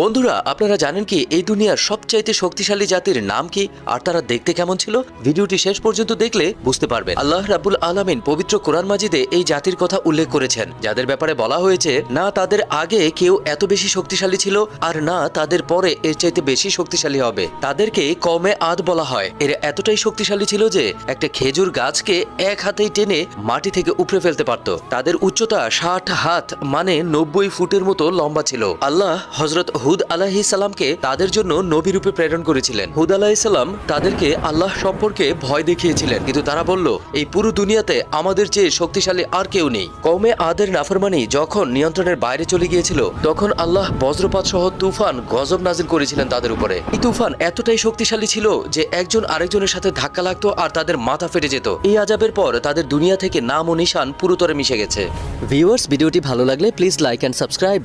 বন্ধুরা, আপনারা জানেন কি এই দুনিয়ার সবচাইতে শক্তিশালী জাতির নাম কি আর তারা দেখতে কেমন ছিল? ভিডিওটি শেষ পর্যন্ত দেখলে বুঝতে পারবেন। আল্লাহ রাব্বুল আলামিন পবিত্র কোরআন মাজিদে এই জাতির কথা উল্লেখ করেছেন, যাদের ব্যাপারে বলা হয়েছে না তাদের আগে কেউ এত বেশি শক্তিশালী ছিল আর না তাদের পরে এর চাইতে বেশি শক্তিশালী হবে। তাদেরকে কওমে আদ বলা হয়। এরা এতটাই শক্তিশালী ছিল যে একটা খেজুর গাছকে এক হাতেই টেনে মাটি থেকে উপড়ে ফেলতে পারত। তাদের উচ্চতা 60 হাত মানে 90 ফুটের মতো লম্বা ছিল। আল্লাহ হযরত হুদ আলাইহিস সালামকে তাদের জন্য নবী রূপে প্রেরণ করেছিলেন। হুদ আলাইহিস সালাম তাদেরকে আল্লাহ সম্পর্কে ভয় দেখিয়েছিলেন, কিন্তু তারা বলল এই পুরো দুনিয়াতে আমাদের চেয়ে শক্তিশালী আর কেউ নেই। কওমে আদের নাফরমানি যখন নিয়ন্ত্রণের বাইরে চলে গিয়েছিল, তখন আল্লাহ বজ্রপাত সহ তুফান গজব নাজিল করেছিলেন তাদের উপরে। এই তুফান এতটাই শক্তিশালী ছিল যে একজন আরেকজনের সাথে ধাক্কা লাগতো আর তাদের মাথা ফেটে যেত। এই আযাবের পর তাদের দুনিয়া থেকে নাম ও নিশান পুরোতরে মিশে গেছে। ভিউয়ার্স, ভিডিওটি ভালো লাগলে প্লিজ লাইক এন্ড সাবস্ক্রাইব।